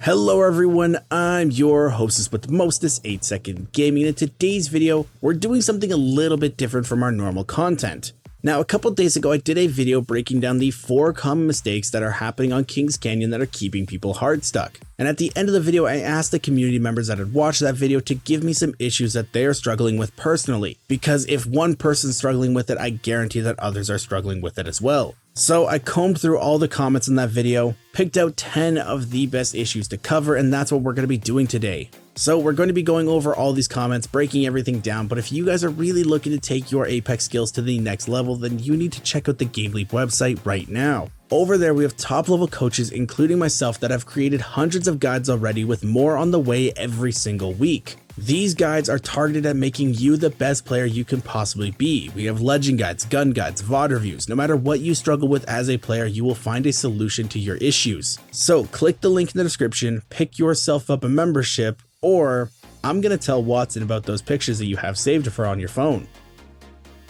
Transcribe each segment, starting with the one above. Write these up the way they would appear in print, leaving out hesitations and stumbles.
Hello everyone, I'm your hostess with the mostest 8-second gaming, and in today's video, we're doing something a little bit different from our normal content. Now, a couple days ago, I did a video breaking down the 4 common mistakes that are happening on Kings Canyon that are keeping people hard stuck. And at the end of the video, I asked the community members that had watched that video to give me some issues that they are struggling with personally, because if one person's struggling with it, I guarantee that others are struggling with it as well. So I combed through all the comments in that video, picked out 10 of the best issues to cover, and that's what we're going to be doing today. So we're going to be going over all these comments, breaking everything down, but if you guys are really looking to take your Apex skills to the next level, then you need to check out the GameLeap website right now. Over there we have top level coaches, including myself, that have created hundreds of guides already, with more on the way every single week. These guides are targeted at making you the best player you can possibly be. We have legend guides, gun guides, VOD reviews. No matter what you struggle with as a player, you will find a solution to your issues. So click the link in the description, pick yourself up a membership, or I'm gonna tell Watson about those pictures that you have saved for on your phone.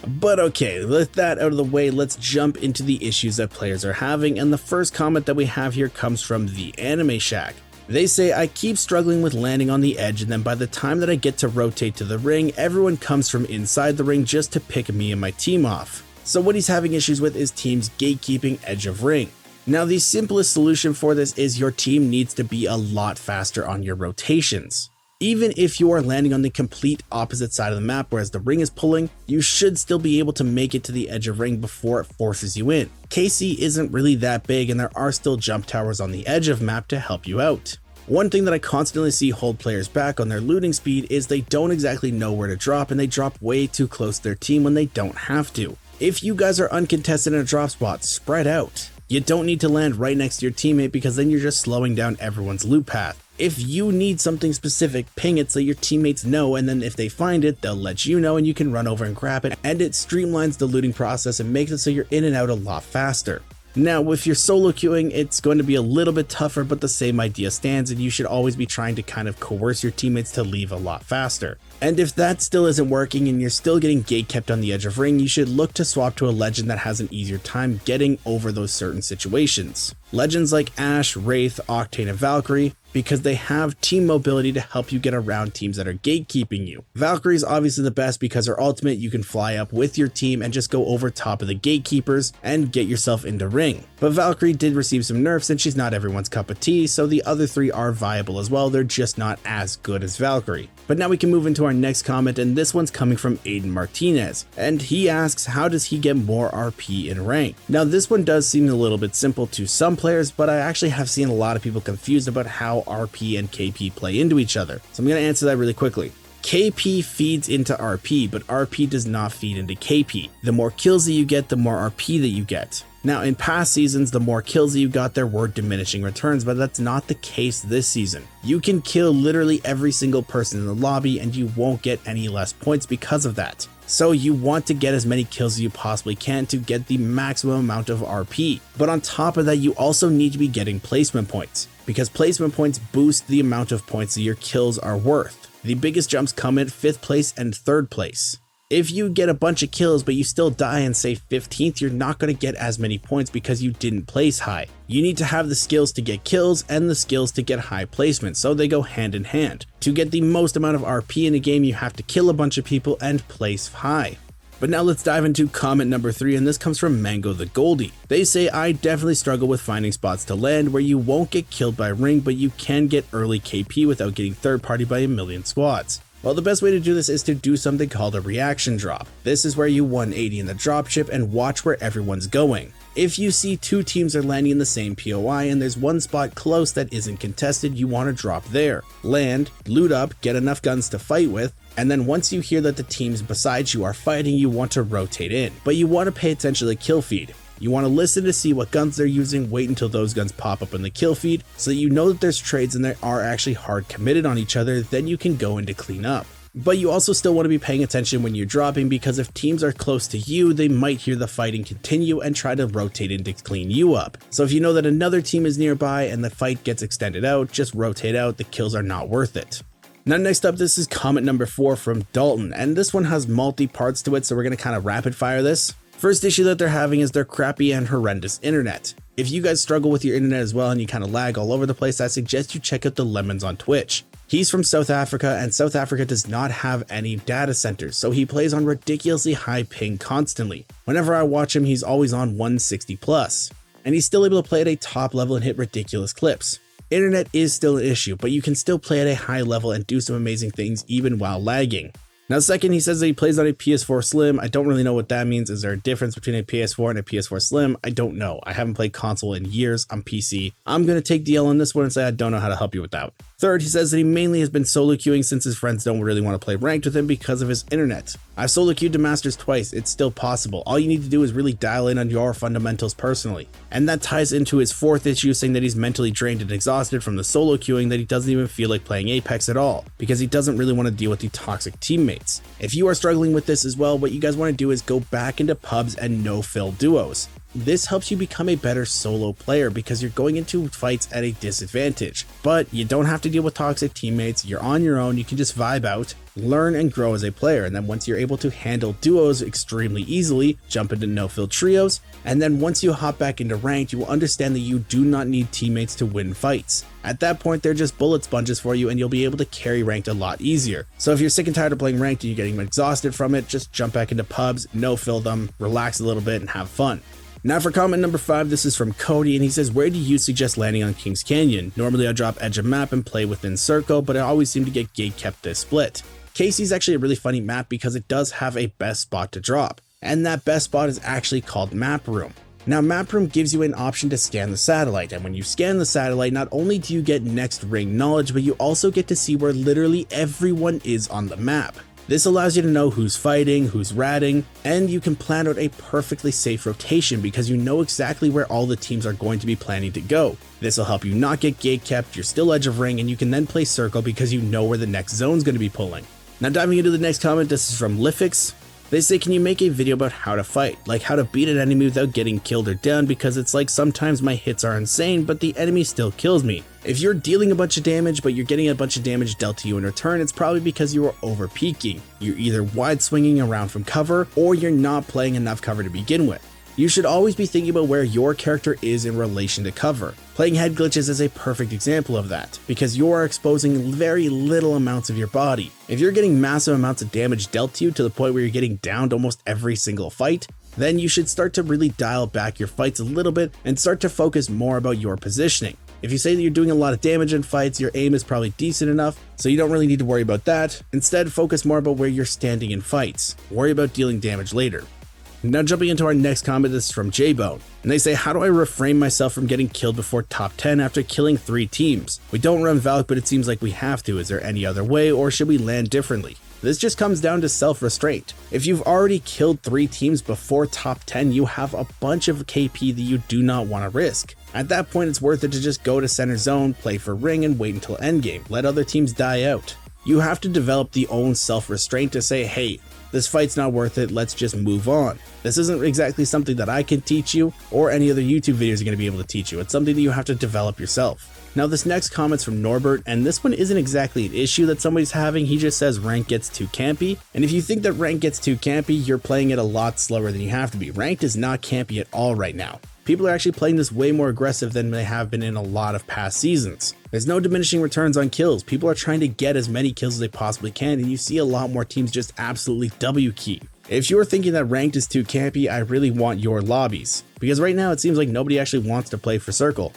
But okay, with that out of the way, let's jump into the issues that players are having, and the first comment that we have here comes from the Anime Shack. They say, I keep struggling with landing on the edge, and then by the time that I get to rotate to the ring, everyone comes from inside the ring just to pick me and my team off. So what he's having issues with is teams gatekeeping edge of ring. Now the simplest solution for this is your team needs to be a lot faster on your rotations. Even if you are landing on the complete opposite side of the map whereas the ring is pulling, you should still be able to make it to the edge of ring before it forces you in. KC isn't really that big, and there are still jump towers on the edge of map to help you out. One thing that I constantly see hold players back on their looting speed is they don't exactly know where to drop, and they drop way too close to their team when they don't have to. If you guys are uncontested in a drop spot, spread out. You don't need to land right next to your teammate, because then you're just slowing down everyone's loot path. If you need something specific, ping it so your teammates know, and then if they find it, they'll let you know and you can run over and grab it, and it streamlines the looting process and makes it so you're in and out a lot faster. Now, if you're solo queuing, it's going to be a little bit tougher, but the same idea stands, and you should always be trying to kind of coerce your teammates to leave a lot faster. And if that still isn't working and you're still getting gate kept on the edge of ring, you should look to swap to a legend that has an easier time getting over those certain situations. Legends like Ashe, Wraith, Octane, and Valkyrie, because they have team mobility to help you get around teams that are gatekeeping you. Valkyrie is obviously the best because her ultimate, you can fly up with your team and just go over top of the gatekeepers and get yourself into ring. But Valkyrie did receive some nerfs and she's not everyone's cup of tea, so the other 3 are viable as well, they're just not as good as Valkyrie. But now we can move into our next comment, and this one's coming from Aiden Martinez, and he asks, how does he get more RP in rank? Now this one does seem a little bit simple to some players, but I actually have seen a lot of people confused about how RP and KP play into each other. So I'm going to answer that really quickly. KP feeds into RP, but RP does not feed into KP. The more kills that you get, the more RP that you get. Now in past seasons, the more kills that you got, there were diminishing returns, but that's not the case this season. You can kill literally every single person in the lobby and you won't get any less points because of that. So you want to get as many kills as you possibly can to get the maximum amount of RP. But on top of that, you also need to be getting placement points, because placement points boost the amount of points that your kills are worth. The biggest jumps come in 5th place and 3rd place. If you get a bunch of kills but you still die in say 15th, you're not going to get as many points because you didn't place high. You need to have the skills to get kills and the skills to get high placement, so they go hand in hand. To get the most amount of RP in a game, you have to kill a bunch of people and place high. But now let's dive into comment number 3, and this comes from Mango the Goldie. They say, I definitely struggle with finding spots to land where you won't get killed by ring, but you can get early KP without getting third party by a million squads. Well, the best way to do this is to do something called a reaction drop. This is where you 180 in the dropship and watch where everyone's going. If you see 2 teams are landing in the same POI and there's one spot close that isn't contested, you want to drop there. Land, loot up, get enough guns to fight with, and then once you hear that the teams beside you are fighting, you want to rotate in. But you want to pay attention to the kill feed. You want to listen to see what guns they're using, wait until those guns pop up in the kill feed so that you know that there's trades and they are actually hard committed on each other, then you can go into clean up. But you also still want to be paying attention when you're dropping, because if teams are close to you, they might hear the fighting continue and try to rotate in to clean you up. So if you know that another team is nearby and the fight gets extended out, just rotate out, the kills are not worth it. Now next up, this is comment number 4 from Dalton, and this one has multi-parts to it, so we're going to kind of rapid fire this. First issue that they're having is their crappy and horrendous internet. If you guys struggle with your internet as well and you kind of lag all over the place, I suggest you check out the Lemons on Twitch. He's from South Africa, and South Africa does not have any data centers, so he plays on ridiculously high ping constantly. Whenever I watch him, he's always on 160 plus, and he's still able to play at a top level and hit ridiculous clips. Internet is still an issue, but you can still play at a high level and do some amazing things even while lagging. Now second, he says that he plays on a PS4 Slim. I don't really know what that means. Is there a difference between a PS4 and a PS4 Slim? I don't know. I haven't played console in years. I'm PC. I'm going to take the L on this one and say I don't know how to help you with that. Third, he says that he mainly has been solo queuing since his friends don't really want to play ranked with him because of his internet. I've solo queued to Masters twice. It's still possible. All you need to do is really dial in on your fundamentals personally. And that ties into his fourth issue, saying that he's mentally drained and exhausted from the solo queuing, that he doesn't even feel like playing Apex at all because he doesn't really want to deal with the toxic teammates. If you are struggling with this as well, what you guys want to do is go back into pubs and no-fill duos. This helps you become a better solo player because you're going into fights at a disadvantage, but you don't have to deal with toxic teammates. You're on your own. You can just vibe out, learn and grow as a player. And then once you're able to handle duos extremely easily, jump into no-fill trios. And then once you hop back into ranked, you will understand that you do not need teammates to win fights. At that point, they're just bullet sponges for you and you'll be able to carry ranked a lot easier. So if you're sick and tired of playing ranked and you're getting exhausted from it, just jump back into pubs, no-fill them, relax a little bit and have fun. Now for comment number 5, this is from Cody, and he says, where do you suggest landing on Kings Canyon? Normally I drop edge of map and play within circle, but I always seem to get gate kept this split. Casey's actually a really funny map because it does have a best spot to drop, and that best spot is actually called Map Room. Now Map Room gives you an option to scan the satellite, and when you scan the satellite, not only do you get next ring knowledge, but you also get to see where literally everyone is on the map. This allows you to know who's fighting, who's ratting, and you can plan out a perfectly safe rotation because you know exactly where all the teams are going to be planning to go. This will help you not get gate kept, you're still edge of ring, and you can then play circle because you know where the next zone's going to be pulling. Now diving into the next comment, this is from Lifix. They say, can you make a video about how to fight, like how to beat an enemy without getting killed or down, because it's like sometimes my hits are insane but the enemy still kills me. If you're dealing a bunch of damage but you're getting a bunch of damage dealt to you in return, it's probably because you are over peaking. You're either wide swinging around from cover or you're not playing enough cover to begin with. You should always be thinking about where your character is in relation to cover. Playing head glitches is a perfect example of that, because you are exposing very little amounts of your body. If you're getting massive amounts of damage dealt to you to the point where you're getting downed almost every single fight, then you should start to really dial back your fights a little bit and start to focus more about your positioning. If you say that you're doing a lot of damage in fights, your aim is probably decent enough, so you don't really need to worry about that. Instead, focus more about where you're standing in fights. Worry about dealing damage later. Now jumping into our next comment, this is from J-Bone, and they say, how do I refrain myself from getting killed before top 10 after killing 3 teams? We don't run Valk, but it seems like we have to. Is there any other way, or should we land differently? This just comes down to self-restraint. If you've already killed 3 teams before top 10, you have a bunch of KP that you do not want to risk. At that point, it's worth it to just go to center zone, play for ring, and wait until endgame. Let other teams die out. You have to develop the own self-restraint to say, hey, this fight's not worth it, let's just move on. This isn't exactly something that I can teach you or any other YouTube videos are going to be able to teach you. It's something that you have to develop yourself. Now this next comment's from Norbert, and this one isn't exactly an issue that somebody's having. He just says rank gets too campy, and if you think that rank gets too campy, you're playing it a lot slower than you have to be. Ranked is not campy at all right now. People are actually playing this way more aggressive than they have been in a lot of past seasons. There's no diminishing returns on kills. People are trying to get as many kills as they possibly can, and you see a lot more teams just absolutely W key. If you're thinking that ranked is too campy, I really want your lobbies, because right now it seems like nobody actually wants to play for circle.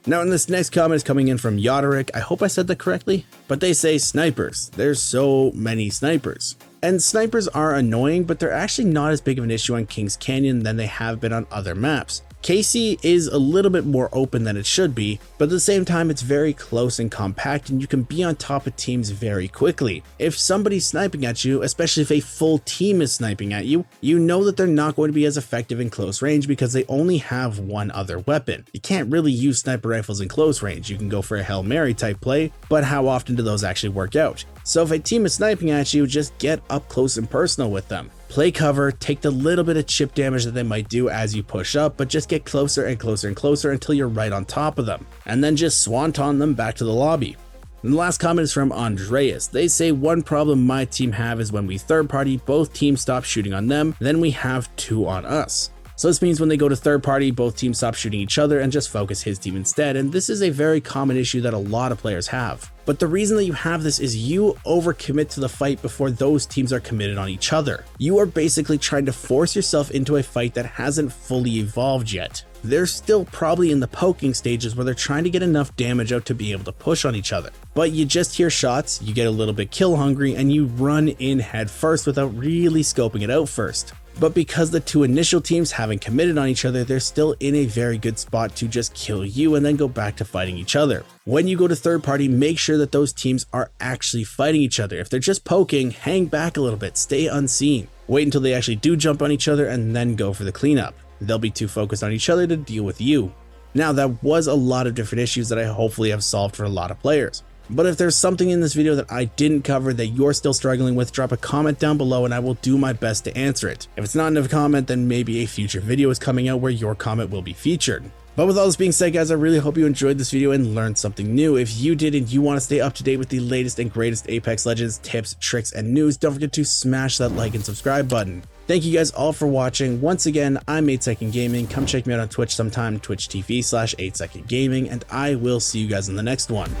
Now, in this next comment is coming in from Yoderick. I hope I said that correctly, but they say snipers. There's so many snipers. And snipers are annoying, but they're actually not as big of an issue on Kings Canyon than they have been on other maps. KC is a little bit more open than it should be, but at the same time it's very close and compact and you can be on top of teams very quickly. If somebody's sniping at you, especially if a full team is sniping at you, you know that they're not going to be as effective in close range because they only have one other weapon. You can't really use sniper rifles in close range. You can go for a Hail Mary type play, but how often do those actually work out? So if a team is sniping at you, just get up close and personal with them. Play cover, take the little bit of chip damage that they might do as you push up, but just get closer and closer and closer until you're right on top of them, and then just swanton them back to the lobby. And the last comment is from Andreas. They say, one problem my team have is when we third party, both teams stop shooting on them, then we have 2 on us. So this means when they go to third party, both teams stop shooting each other and just focus his team instead, and this is a very common issue that a lot of players have. But the reason that you have this is you overcommit to the fight before those teams are committed on each other. You are basically trying to force yourself into a fight that hasn't fully evolved yet. They're still probably in the poking stages where they're trying to get enough damage out to be able to push on each other. But you just hear shots, you get a little bit kill hungry, and you run in head first without really scoping it out first. But because the two initial teams haven't committed on each other, they're still in a very good spot to just kill you and then go back to fighting each other. When you go to third party, make sure that those teams are actually fighting each other. If they're just poking, hang back a little bit, stay unseen. Wait until they actually do jump on each other and then go for the cleanup. They'll be too focused on each other to deal with you. Now, that was a lot of different issues that I hopefully have solved for a lot of players. But if there's something in this video that I didn't cover that you're still struggling with, drop a comment down below and I will do my best to answer it. If it's not in a comment, then maybe a future video is coming out where your comment will be featured. But with all this being said, guys, I really hope you enjoyed this video and learned something new. If you did and you want to stay up to date with the latest and greatest Apex Legends tips, tricks, and news, don't forget to smash that like and subscribe button. Thank you guys all for watching. Once again, I'm 8Second Gaming. Come check me out on Twitch sometime, twitch.tv/8secondgaming, and I will see you guys in the next one.